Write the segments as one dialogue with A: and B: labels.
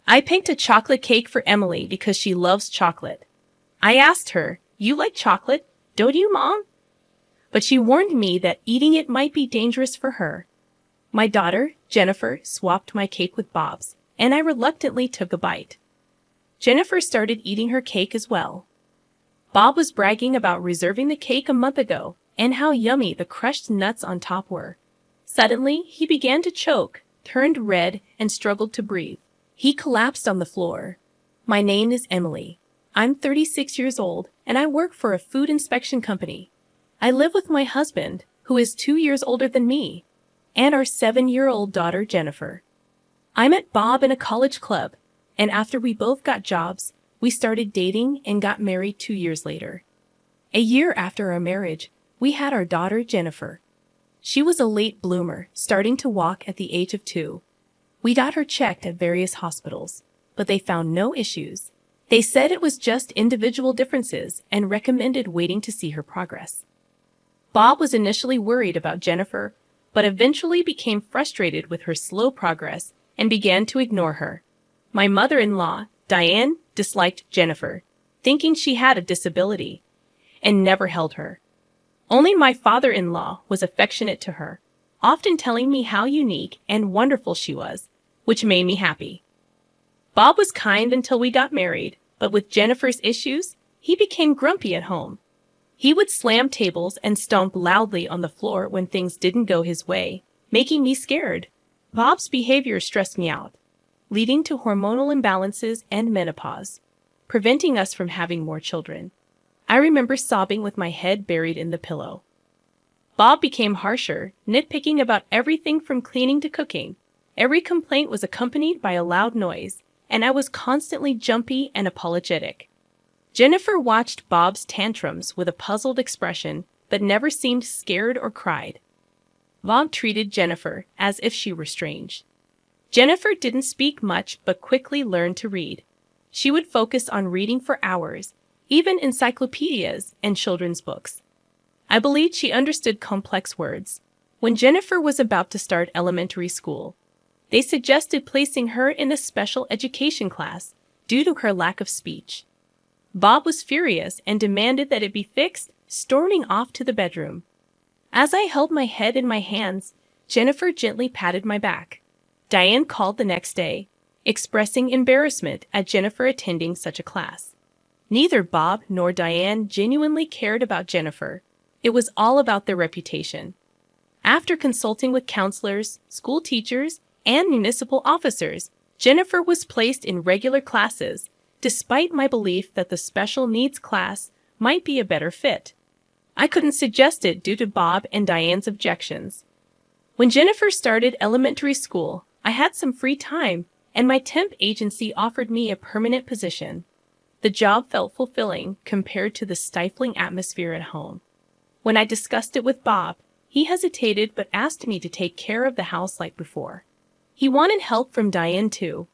A: I picked a chocolate cake for Emily because she loves chocolate. I asked her, "You like chocolate, don't you, Mom?" But she warned me that eating it might be dangerous for her. My daughter, Jennifer, swapped my cake with Bob's, and I reluctantly took a bite. Jennifer started eating her cake as well. Bob was bragging about reserving the cake a month ago and how yummy the crushed nuts on top were. Suddenly, he began to choke, turned red, and struggled to breathe. He collapsed on the floor. My name is Emily. I'm 36 years old, and I work for a food inspection company. I live with my husband, who is 2 years older than me, and our 7-year-old daughter, Jennifer. I met Bob in a college club, and after we both got jobs, we started dating and got married 2 years later. A year after our marriage, we had our daughter, Jennifer. She was a late bloomer, starting to walk at the age of 2. We got her checked at various hospitals, but they found no issues. They said it was just individual differences and recommended waiting to see her progress. Bob was initially worried about Jennifer, but eventually became frustrated with her slow progress and began to ignore her. My mother-in-law, Diane, disliked Jennifer, thinking she had a disability, and never held her. Only my father-in-law was affectionate to her, often telling me how unique and wonderful she was, which made me happy. Bob was kind until we got married, but with Jennifer's issues, he became grumpy at home. He would slam tables and stomp loudly on the floor when things didn't go his way, making me scared. Bob's behavior stressed me out, leading to hormonal imbalances and menopause, preventing us from having more children. I remember sobbing with my head buried in the pillow. Bob became harsher, nitpicking about everything from cleaning to cooking. Every complaint was accompanied by a loud noise, and I was constantly jumpy and apologetic. Jennifer watched Bob's tantrums with a puzzled expression, but never seemed scared or cried. Bob treated Jennifer as if she were strange. Jennifer didn't speak much but quickly learned to read. She would focus on reading for hours, even encyclopedias and children's books. I believed she understood complex words. When Jennifer was about to start elementary school, they suggested placing her in a special education class due to her lack of speech. Bob was furious and demanded that it be fixed, storming off to the bedroom. As I held my head in my hands, Jennifer gently patted my back. Diane called the next day, expressing embarrassment at Jennifer attending such a class. Neither Bob nor Diane genuinely cared about Jennifer. It was all about their reputation. After consulting with counselors, school teachers, and municipal officers, Jennifer was placed in regular classes, despite my belief that the special needs class might be a better fit. I couldn't suggest it due to Bob and Diane's objections. When Jennifer started elementary school, I had some free time, and my temp agency offered me a permanent position. The job felt fulfilling compared to the stifling atmosphere at home. When I discussed it with Bob, he hesitated but asked me to take care of the house like before. He wanted help from Diane too.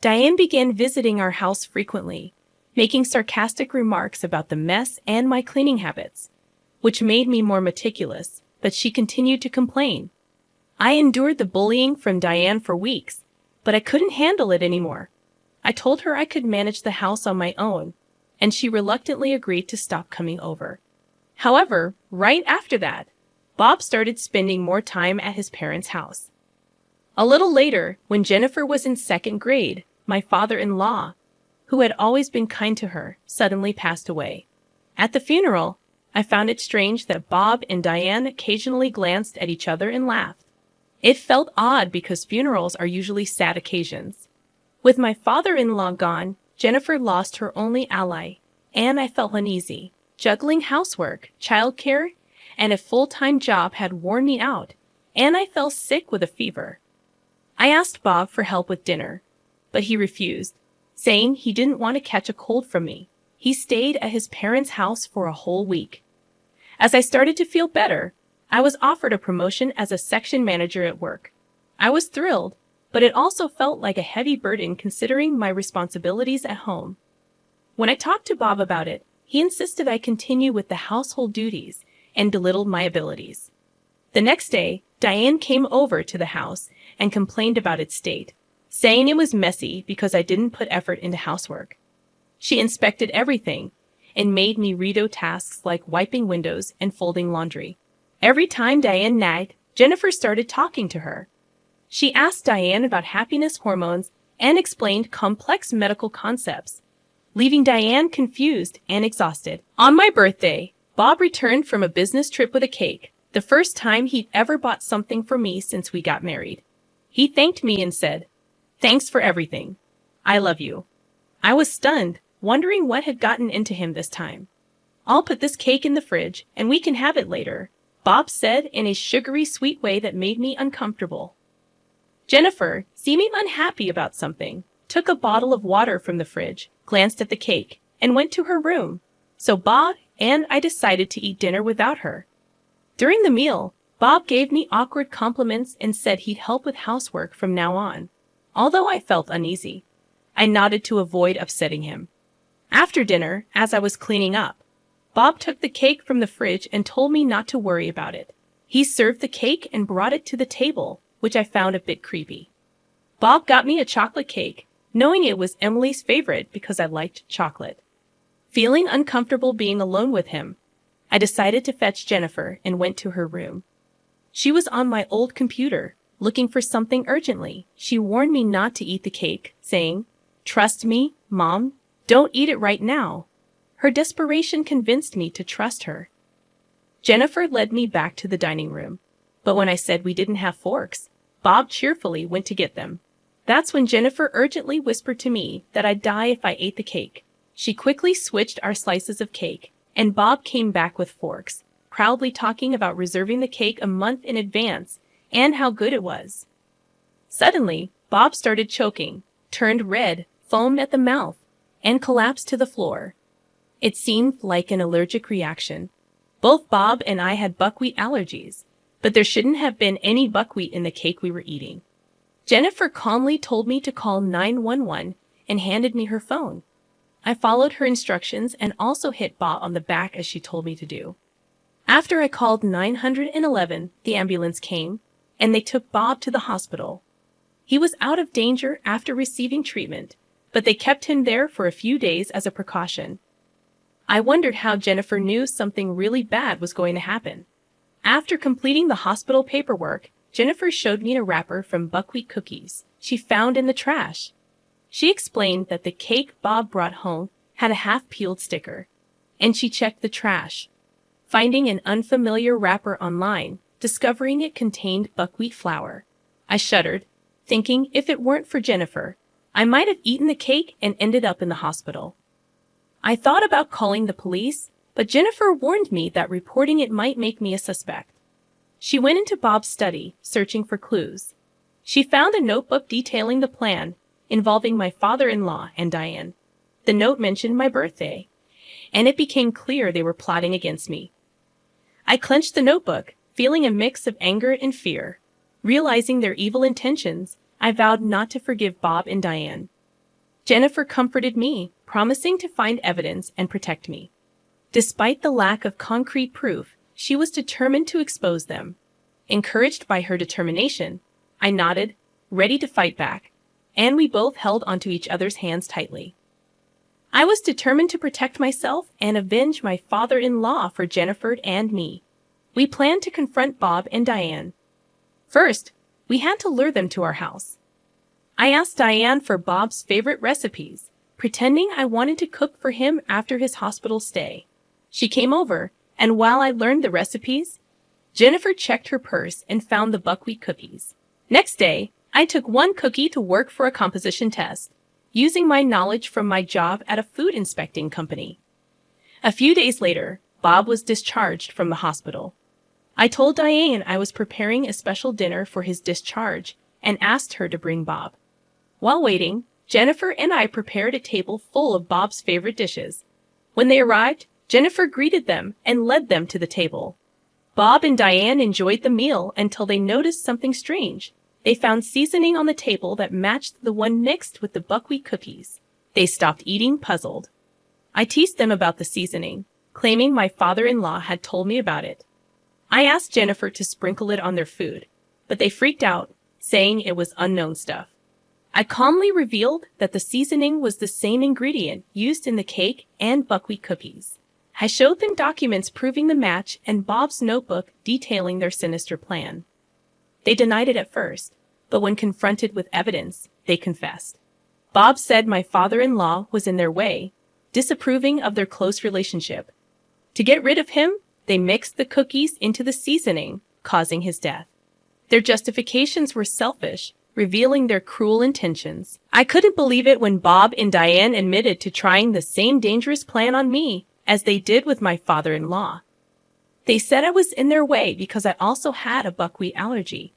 A: Diane began visiting our house frequently, making sarcastic remarks about the mess and my cleaning habits, which made me more meticulous, but she continued to complain. I endured the bullying from Diane for weeks, but I couldn't handle it anymore. I told her I could manage the house on my own, and she reluctantly agreed to stop coming over. However, right after that, Bob started spending more time at his parents' house. A little later, when Jennifer was in 2nd grade, my father-in-law, who had always been kind to her, suddenly passed away. At the funeral, I found it strange that Bob and Diane occasionally glanced at each other and laughed. It felt odd because funerals are usually sad occasions. With my father-in-law gone, Jennifer lost her only ally, and I felt uneasy. Juggling housework, childcare, and a full-time job had worn me out, and I fell sick with a fever. I asked Bob for help with dinner, but he refused, saying he didn't want to catch a cold from me. He stayed at his parents' house for a whole week. As I started to feel better, I was offered a promotion as a section manager at work. I was thrilled, but it also felt like a heavy burden considering my responsibilities at home. When I talked to Bob about it, he insisted I continue with the household duties and belittled my abilities. The next day, Diane came over to the house and complained about its state, saying it was messy because I didn't put effort into housework. She inspected everything and made me redo tasks like wiping windows and folding laundry. Every time Diane nagged, Jennifer started talking to her. She asked Diane about happiness hormones and explained complex medical concepts, leaving Diane confused and exhausted. On my birthday, Bob returned from a business trip with a cake, the first time he'd ever bought something for me since we got married. He thanked me and said, "Thanks for everything. I love you." I was stunned, wondering what had gotten into him this time. "I'll put this cake in the fridge and we can have it later," Bob said in a sugary sweet way that made me uncomfortable. Jennifer, seeming unhappy about something, took a bottle of water from the fridge, glanced at the cake, and went to her room. So Bob and I decided to eat dinner without her. During the meal, Bob gave me awkward compliments and said he'd help with housework from now on. Although I felt uneasy, I nodded to avoid upsetting him. After dinner, as I was cleaning up, Bob took the cake from the fridge and told me not to worry about it. He served the cake and brought it to the table, which I found a bit creepy. Bob got me a chocolate cake, knowing it was Emily's favorite because I liked chocolate. Feeling uncomfortable being alone with him, I decided to fetch Jennifer and went to her room. She was on my old computer, looking for something urgently. She warned me not to eat the cake, saying, "Trust me, Mom, don't eat it right now." Her desperation convinced me to trust her. Jennifer led me back to the dining room, but when I said we didn't have forks, Bob cheerfully went to get them. That's when Jennifer urgently whispered to me that I'd die if I ate the cake. She quickly switched our slices of cake, and Bob came back with forks, proudly talking about reserving the cake a month in advance and how good it was. Suddenly, Bob started choking, turned red, foamed at the mouth, and collapsed to the floor. It seemed like an allergic reaction. Both Bob and I had buckwheat allergies, but there shouldn't have been any buckwheat in the cake we were eating. Jennifer calmly told me to call 911 and handed me her phone. I followed her instructions and also hit Bob on the back as she told me to do. After I called 911, the ambulance came, and they took Bob to the hospital. He was out of danger after receiving treatment, but they kept him there for a few days as a precaution. I wondered how Jennifer knew something really bad was going to happen. After completing the hospital paperwork, Jennifer showed me a wrapper from buckwheat cookies she found in the trash. She explained that the cake Bob brought home had a half-peeled sticker, and she checked the trash, finding an unfamiliar wrapper online, discovering it contained buckwheat flour. I shuddered, thinking if it weren't for Jennifer, I might have eaten the cake and ended up in the hospital. I thought about calling the police, but Jennifer warned me that reporting it might make me a suspect. She went into Bob's study, searching for clues. She found a notebook detailing the plan, involving my father-in-law and Diane. The note mentioned my birthday, and it became clear they were plotting against me. I clenched the notebook, feeling a mix of anger and fear. Realizing their evil intentions, I vowed not to forgive Bob and Diane. Jennifer comforted me, promising to find evidence and protect me. Despite the lack of concrete proof, she was determined to expose them. Encouraged by her determination, I nodded, ready to fight back, and we both held onto each other's hands tightly. I was determined to protect myself and avenge my father-in-law for Jennifer and me. We planned to confront Bob and Diane. First, we had to lure them to our house. I asked Diane for Bob's favorite recipes, pretending I wanted to cook for him after his hospital stay. She came over, and while I learned the recipes, Jennifer checked her purse and found the buckwheat cookies. Next day, I took one cookie to work for a composition test, using my knowledge from my job at a food inspecting company. A few days later, Bob was discharged from the hospital. I told Diane I was preparing a special dinner for his discharge and asked her to bring Bob. While waiting, Jennifer and I prepared a table full of Bob's favorite dishes. When they arrived, Jennifer greeted them and led them to the table. Bob and Diane enjoyed the meal until they noticed something strange. They found seasoning on the table that matched the one mixed with the buckwheat cookies. They stopped eating, puzzled. I teased them about the seasoning, claiming my father-in-law had told me about it. I asked Jennifer to sprinkle it on their food, but they freaked out, saying it was unknown stuff. I calmly revealed that the seasoning was the same ingredient used in the cake and buckwheat cookies. I showed them documents proving the match and Bob's notebook detailing their sinister plan. They denied it at first, but when confronted with evidence, they confessed. Bob said my father-in-law was in their way, disapproving of their close relationship. To get rid of him, they mixed the cookies into the seasoning, causing his death. Their justifications were selfish, revealing their cruel intentions. I couldn't believe it when Bob and Diane admitted to trying the same dangerous plan on me as they did with my father-in-law. They said I was in their way because I also had a buckwheat allergy.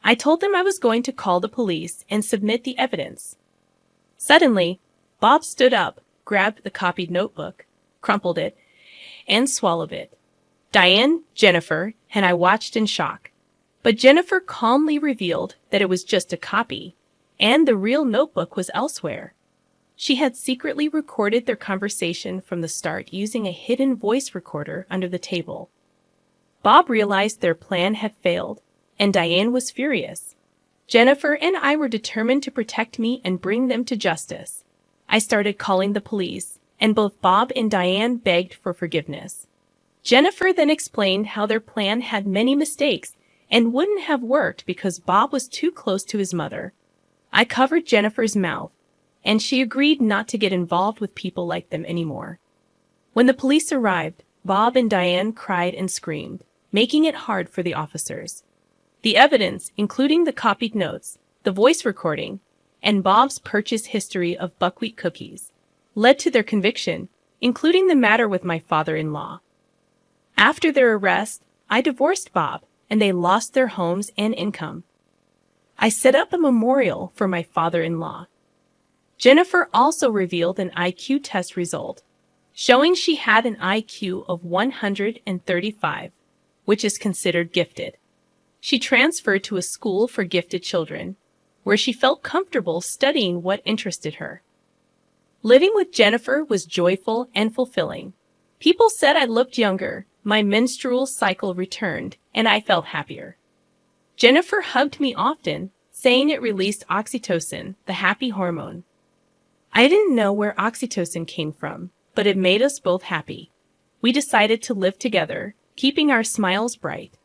A: I told them I was going to call the police and submit the evidence. Suddenly, Bob stood up, grabbed the copied notebook, crumpled it, and swallowed it. Diane, Jennifer, and I watched in shock. But Jennifer calmly revealed that it was just a copy, and the real notebook was elsewhere. She had secretly recorded their conversation from the start using a hidden voice recorder under the table. Bob realized their plan had failed, and Diane was furious. Jennifer and I were determined to protect me and bring them to justice. I started calling the police, and both Bob and Diane begged for forgiveness. Jennifer then explained how their plan had many mistakes and wouldn't have worked because Bob was too close to his mother. I covered Jennifer's mouth, and she agreed not to get involved with people like them anymore. When the police arrived, Bob and Diane cried and screamed, making it hard for the officers. The evidence, including the copied notes, the voice recording, and Bob's purchase history of buckwheat cookies, led to their conviction, including the matter with my father-in-law. After their arrest, I divorced Bob, and they lost their homes and income. I set up a memorial for my father-in-law. Jennifer also revealed an IQ test result, showing she had an IQ of 135, which is considered gifted. She transferred to a school for gifted children, where she felt comfortable studying what interested her. Living with Jennifer was joyful and fulfilling. People said I looked younger, my menstrual cycle returned, and I felt happier. Jennifer hugged me often, saying it released oxytocin, the happy hormone. I didn't know where oxytocin came from, but it made us both happy. We decided to live together, keeping our smiles bright.